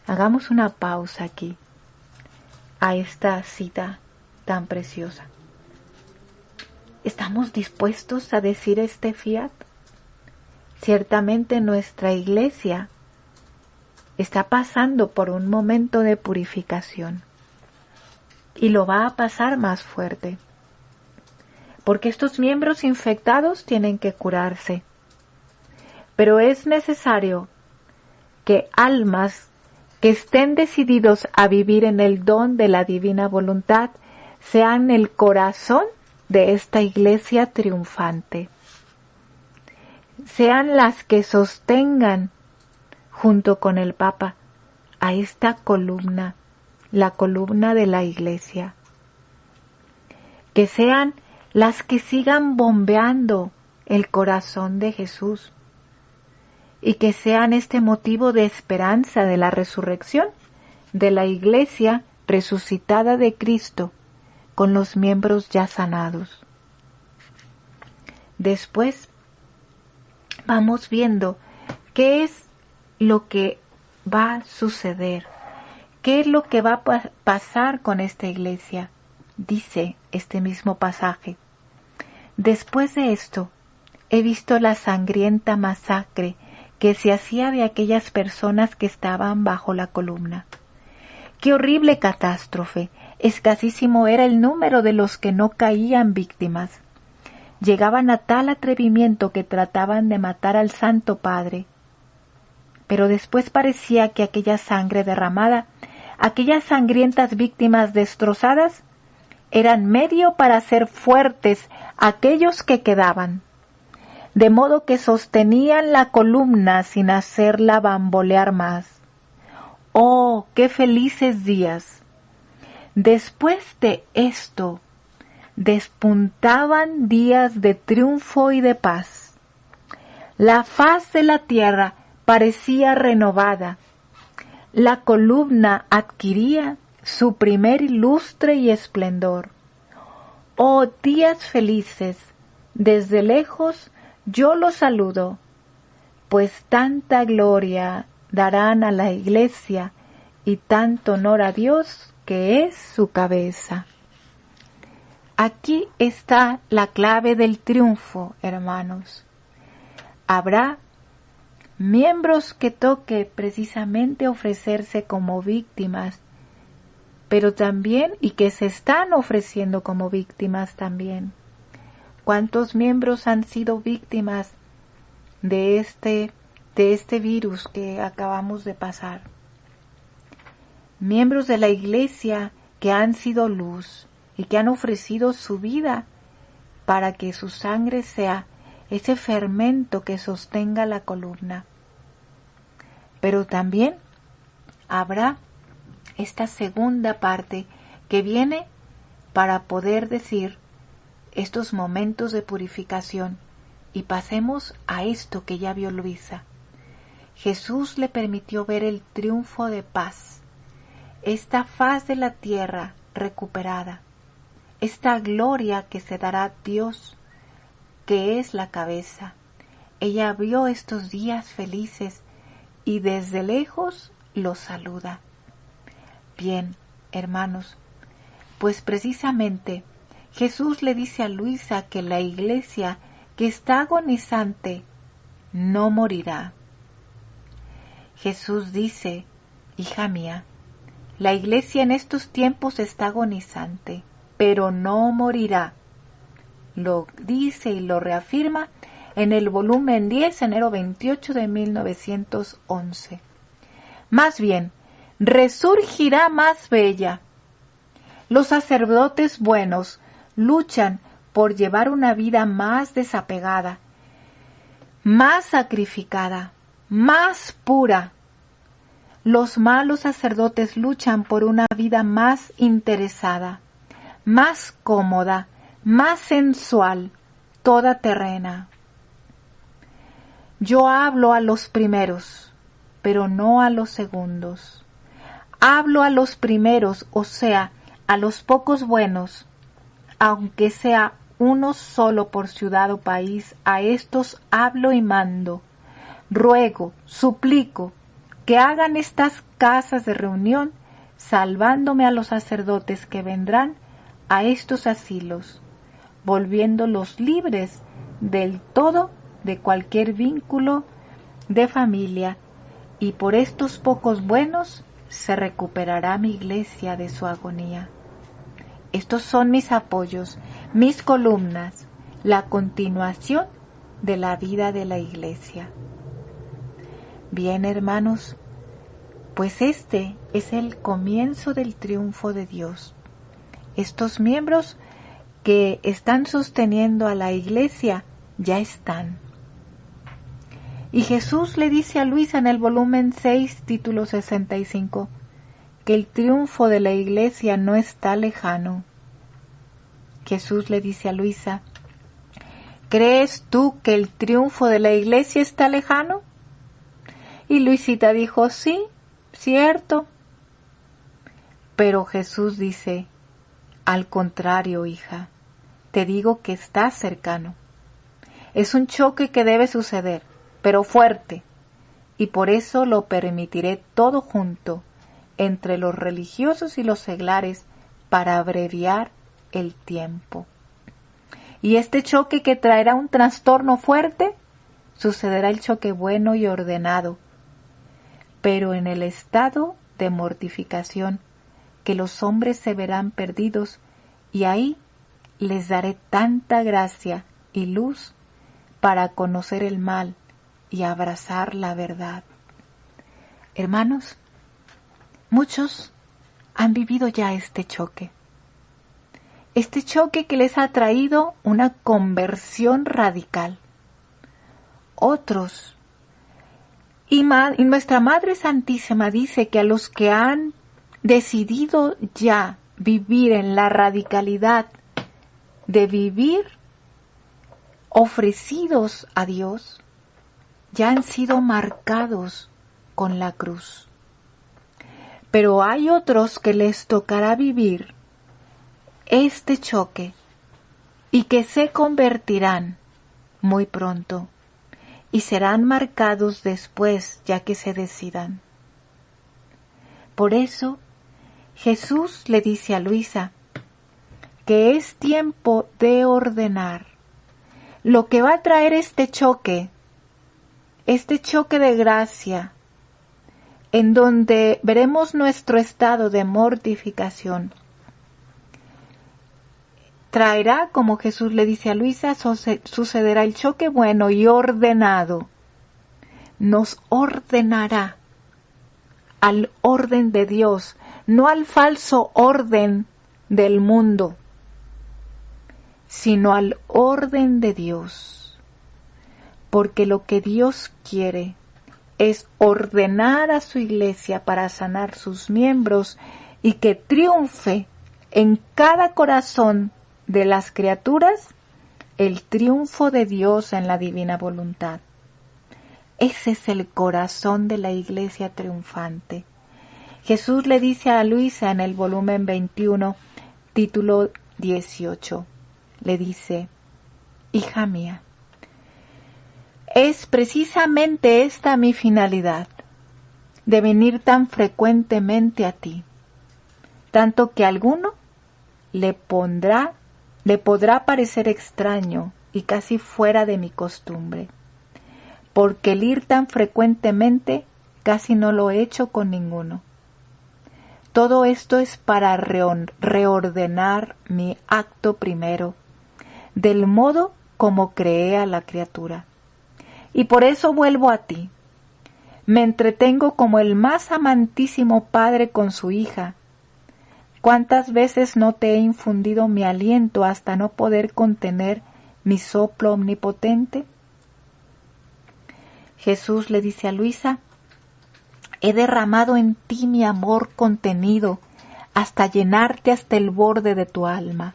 hagamos una pausa aquí a esta cita tan preciosa. ¿Estamos dispuestos a decir este fiat? Ciertamente nuestra iglesia está pasando por un momento de purificación y lo va a pasar más fuerte, porque estos miembros infectados tienen que curarse, pero es necesario que almas que estén decididos a vivir en el don de la divina voluntad sean el corazón de esta iglesia triunfante, sean las que sostengan junto con el Papa a esta columna, la columna de la iglesia, que sean las que sigan bombeando el corazón de Jesús, y que sean este motivo de esperanza de la resurrección de la iglesia resucitada de Cristo, con los miembros ya sanados. Después vamos viendo qué es lo que va a suceder, qué es lo que va a pasar con esta iglesia. Dice este mismo pasaje: después de esto he visto la sangrienta masacre que se hacía de aquellas personas que estaban bajo la columna. ¡Qué horrible catástrofe! Escasísimo era el número de los que no caían víctimas. Llegaban a tal atrevimiento que trataban de matar al Santo Padre. Pero después parecía que aquella sangre derramada, aquellas sangrientas víctimas destrozadas, eran medio para hacer fuertes aquellos que quedaban, de modo que sostenían la columna sin hacerla bambolear más. ¡Oh, qué felices días! Después de esto, despuntaban días de triunfo y de paz. La faz de la tierra parecía renovada. La columna adquiría su primer lustre y esplendor. ¡Oh, días felices! Desde lejos yo los saludo, pues tanta gloria darán a la iglesia y tanto honor a Dios, que es su cabeza. Aquí está la clave del triunfo, hermanos. Habrá miembros que toque precisamente ofrecerse como víctimas, pero también, y que se están ofreciendo como víctimas también. ¿Cuántos miembros han sido víctimas de este virus que acabamos de pasar? Miembros de la iglesia que han sido luz y que han ofrecido su vida para que su sangre sea ese fermento que sostenga la columna. Pero también habrá esta segunda parte que viene para poder decir estos momentos de purificación, y pasemos a esto que ya vio Luisa. Jesús le permitió ver el triunfo de paz, esta faz de la tierra recuperada, esta gloria que se dará a Dios, que es la cabeza. Ella vio estos días felices y desde lejos los saluda. Bien, hermanos, pues precisamente Jesús le dice a Luisa que la iglesia que está agonizante no morirá. Jesús dice, hija mía, la iglesia en estos tiempos está agonizante, pero no morirá. Lo dice y lo reafirma en el volumen 10, enero 28 de 1911. Más bien, resurgirá más bella. Los sacerdotes buenos luchan por llevar una vida más desapegada, más sacrificada, más pura. Los malos sacerdotes luchan por una vida más interesada, más cómoda, más sensual, toda terrena. Yo hablo a los primeros, pero no a los segundos. Hablo a los primeros, o sea, a los pocos buenos, aunque sea uno solo por ciudad o país, a estos hablo y mando. Ruego, suplico, que hagan estas casas de reunión, salvándome a los sacerdotes que vendrán a estos asilos, volviéndolos libres del todo de cualquier vínculo de familia, y por estos pocos buenos se recuperará mi iglesia de su agonía. Estos son mis apoyos, mis columnas, la continuación de la vida de la iglesia. Bien, hermanos, pues este es el comienzo del triunfo de Dios. Estos miembros que están sosteniendo a la iglesia ya están. Y Jesús le dice a Luisa en el volumen 6, título 65, que el triunfo de la iglesia no está lejano. Jesús le dice a Luisa, ¿crees tú que el triunfo de la iglesia está lejano? Y Luisita dijo, sí, cierto. Pero Jesús dice, al contrario, hija, te digo que está cercano. Es un choque que debe suceder, pero fuerte, y por eso lo permitiré todo junto, entre los religiosos y los seglares, para abreviar el tiempo. Y este choque que traerá un trastorno fuerte, sucederá el choque bueno y ordenado, pero en el estado de mortificación, que los hombres se verán perdidos, y ahí les daré tanta gracia y luz para conocer el mal y abrazar la verdad. Hermanos, muchos han vivido ya este choque que les ha traído una conversión radical. Otros, y nuestra Madre Santísima dice que a los que han decidido ya vivir en la radicalidad de vivir ofrecidos a Dios, ya han sido marcados con la cruz. Pero hay otros que les tocará vivir este choque y que se convertirán muy pronto y serán marcados después, ya que se decidan. Por eso Jesús le dice a Luisa que es tiempo de ordenar. Lo que va a traer este choque de gracia, en donde veremos nuestro estado de mortificación, traerá, como Jesús le dice a Luisa, sucederá el choque bueno y ordenado. Nos ordenará al orden de Dios, no al falso orden del mundo. sino al orden de Dios. Porque lo que Dios quiere es ordenar a su iglesia para sanar sus miembros y que triunfe en cada corazón de las criaturas el triunfo de Dios en la divina voluntad. Ese es el corazón de la iglesia triunfante. Jesús le dice a Luisa en el volumen 21, título 18, le dice: hija mía, es precisamente esta mi finalidad, de venir tan frecuentemente a ti, tanto que a alguno le podrá parecer extraño y casi fuera de mi costumbre, porque el ir tan frecuentemente casi no lo he hecho con ninguno. Todo esto es para reordenar mi acto primero, del modo como creé a la criatura. Y por eso vuelvo a ti. Me entretengo como el más amantísimo padre con su hija. ¿Cuántas veces no te he infundido mi aliento hasta no poder contener mi soplo omnipotente? Jesús le dice a Luisa: he derramado en ti mi amor contenido hasta llenarte hasta el borde de tu alma.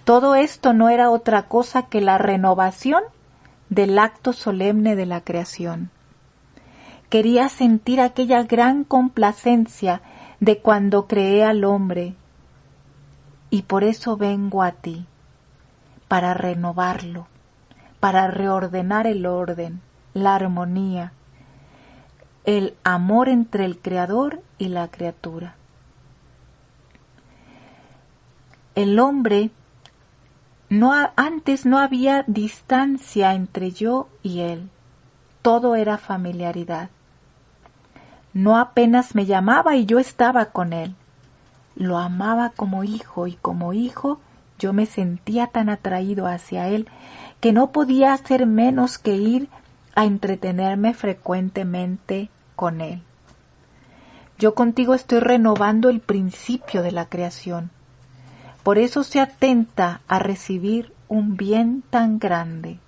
Todo esto no era otra cosa que la renovación del acto solemne de la creación. Quería sentir aquella gran complacencia de cuando creé al hombre, y por eso vengo a ti, para renovarlo, para reordenar el orden, la armonía, el amor entre el Creador y la criatura. El hombre, antes no había distancia entre yo y él, todo era familiaridad. No apenas me llamaba y yo estaba con él. Lo amaba como hijo y como hijo yo me sentía tan atraído hacia él que no podía hacer menos que ir a entretenerme frecuentemente con él. Yo contigo estoy renovando el principio de la creación. Por eso se atenta a recibir un bien tan grande.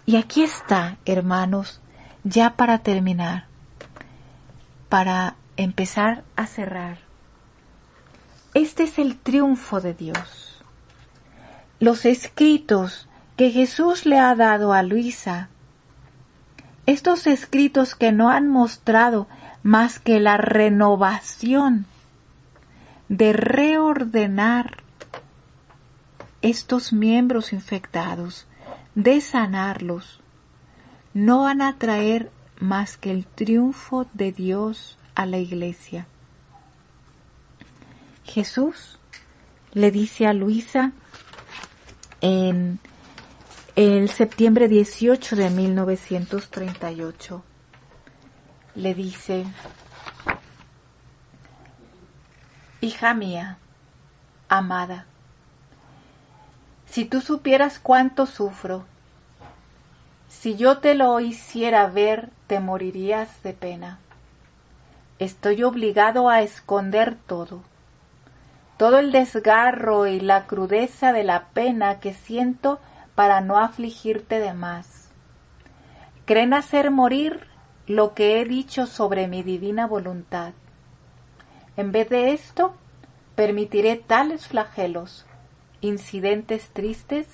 Y aquí está, hermanos, ya para terminar, para empezar a cerrar. Este es el triunfo de Dios. Los escritos que Jesús le ha dado a Luisa, estos escritos que no han mostrado más que la renovación de reordenar estos miembros infectados, de sanarlos, no van a traer más que el triunfo de Dios a la iglesia. Jesús le dice a Luisa en el septiembre 18 de 1938, le dice: hija mía, amada, si tú supieras cuánto sufro, si yo te lo hiciera ver, te morirías de pena. Estoy obligado a esconder todo el desgarro y la crudeza de la pena que siento para no afligirte de más. ¿Creen hacer morir lo que he dicho sobre mi divina voluntad? En vez de esto, permitiré tales flagelos, incidentes tristes,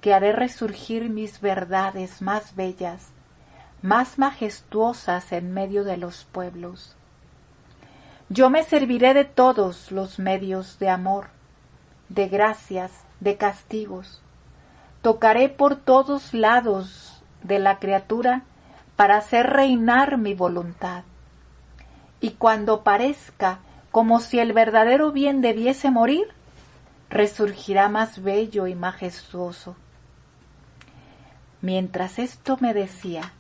que haré resurgir mis verdades más bellas, más majestuosas en medio de los pueblos. Yo me serviré de todos los medios de amor, de gracias, de castigos. Tocaré por todos lados de la criatura para hacer reinar mi voluntad. Y cuando parezca como si el verdadero bien debiese morir, resurgirá más bello y majestuoso. Mientras esto me decía,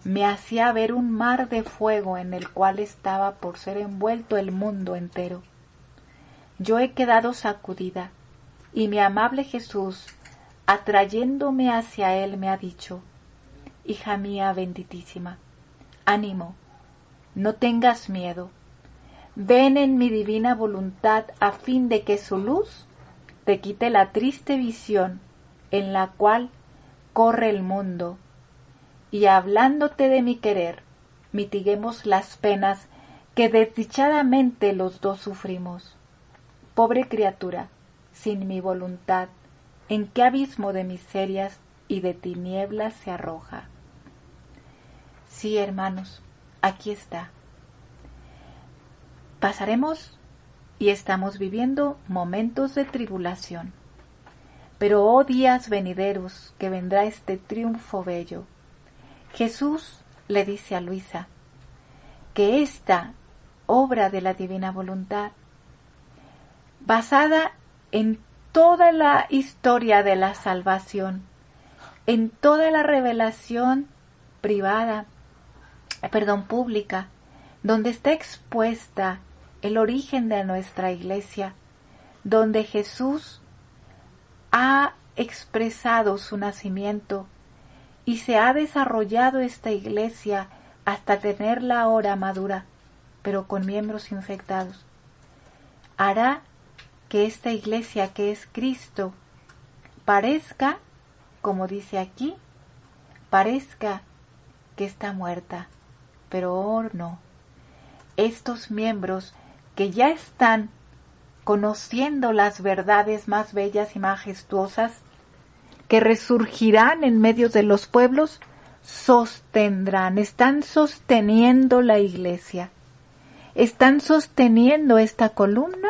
me hacía ver un mar de fuego en el cual estaba por ser envuelto el mundo entero. Yo he quedado sacudida, y mi amable Jesús, atrayéndome hacia él, me ha dicho: hija mía benditísima, ánimo, no tengas miedo, ven en mi divina voluntad a fin de que su luz te quite la triste visión en la cual corre el mundo, y hablándote de mi querer, mitiguemos las penas que desdichadamente los dos sufrimos. Pobre criatura, sin mi voluntad, ¿en qué abismo de miserias y de tinieblas se arroja? Sí, hermanos, aquí está. Pasaremos y estamos viviendo momentos de tribulación. Pero oh días venideros, que vendrá este triunfo bello. Jesús le dice a Luisa que esta obra de la divina voluntad, basada en toda la historia de la salvación, en toda la revelación pública, donde está expuesta el origen de nuestra iglesia, donde Jesús ha expresado su nacimiento y se ha desarrollado esta iglesia hasta tenerla ahora madura, pero con miembros infectados. Hará que esta iglesia, que es Cristo, parezca, como dice aquí, parezca que está muerta, pero no. Estos miembros que ya están conociendo las verdades más bellas y majestuosas, que resurgirán en medio de los pueblos, están sosteniendo la iglesia, están sosteniendo esta columna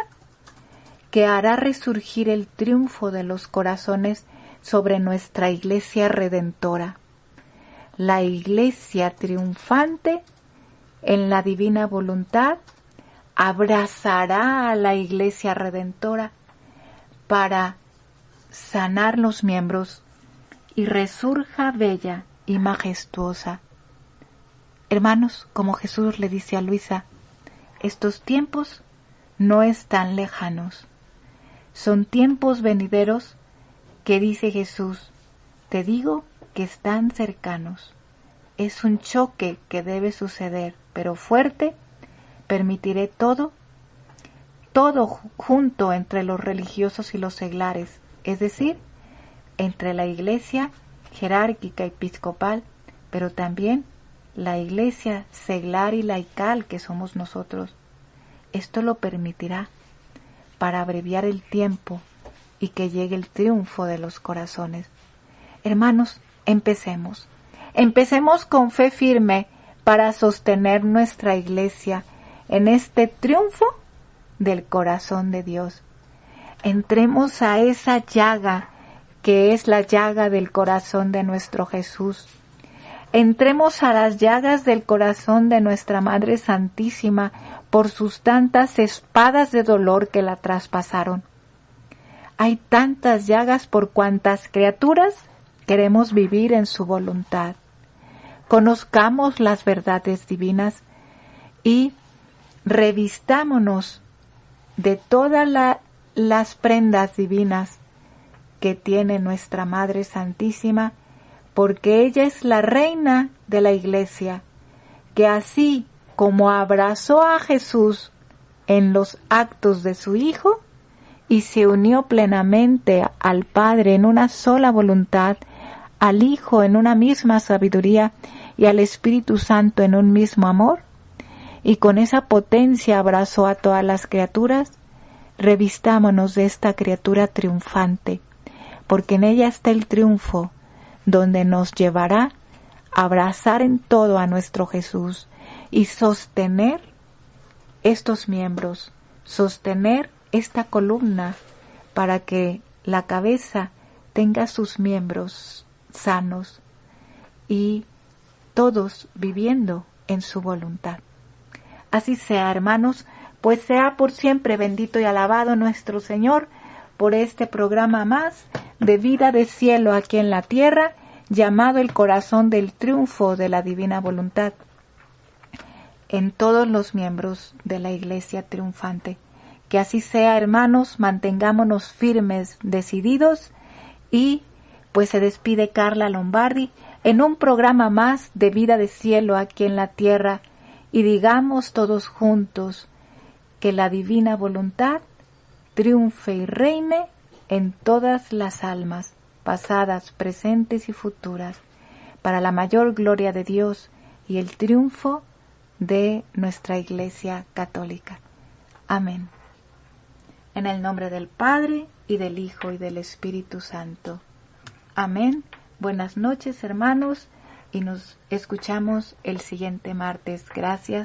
que hará resurgir el triunfo de los corazones sobre nuestra iglesia redentora. La iglesia triunfante en la divina voluntad abrazará a la iglesia redentora para sanar los miembros y resurja bella y majestuosa. Hermanos, como Jesús le dice a Luisa, estos tiempos no están lejanos. Son tiempos venideros que dice Jesús, te digo que están cercanos. Es un choque que debe suceder, pero fuerte. Permitiré todo junto entre los religiosos y los seglares, es decir, entre la iglesia jerárquica episcopal, pero también la iglesia seglar y laical que somos nosotros. Esto lo permitirá para abreviar el tiempo y que llegue el triunfo de los corazones. Hermanos, empecemos. Empecemos con fe firme para sostener nuestra iglesia en este triunfo del corazón de Dios. Entremos a esa llaga que es la llaga del corazón de nuestro Jesús. Entremos a las llagas del corazón de nuestra Madre Santísima por sus tantas espadas de dolor que la traspasaron. Hay tantas llagas por cuantas criaturas queremos vivir en su voluntad. Conozcamos las verdades divinas y revistámonos de todas las prendas divinas que tiene nuestra Madre Santísima, porque ella es la reina de la iglesia, que así como abrazó a Jesús en los actos de su Hijo y se unió plenamente al Padre en una sola voluntad, al Hijo en una misma sabiduría y al Espíritu Santo en un mismo amor, y con esa potencia abrazó a todas las criaturas, revistámonos de esta criatura triunfante, porque en ella está el triunfo, donde nos llevará a abrazar en todo a nuestro Jesús y sostener estos miembros, sostener esta columna para que la cabeza tenga sus miembros sanos y todos viviendo en su voluntad. Así sea, hermanos, pues sea por siempre bendito y alabado nuestro Señor por este programa más de vida de cielo aquí en la tierra, llamado el corazón del triunfo de la divina voluntad en todos los miembros de la iglesia triunfante. Que así sea, hermanos, mantengámonos firmes, decididos, y pues se despide Carla Lombardi en un programa más de vida de cielo aquí en la tierra, y digamos todos juntos que la divina voluntad triunfe y reine en todas las almas, pasadas, presentes y futuras, para la mayor gloria de Dios y el triunfo de nuestra Iglesia Católica. Amén. En el nombre del Padre, y del Hijo, y del Espíritu Santo. Amén. Buenas noches, hermanos, y nos escuchamos el siguiente martes. Gracias.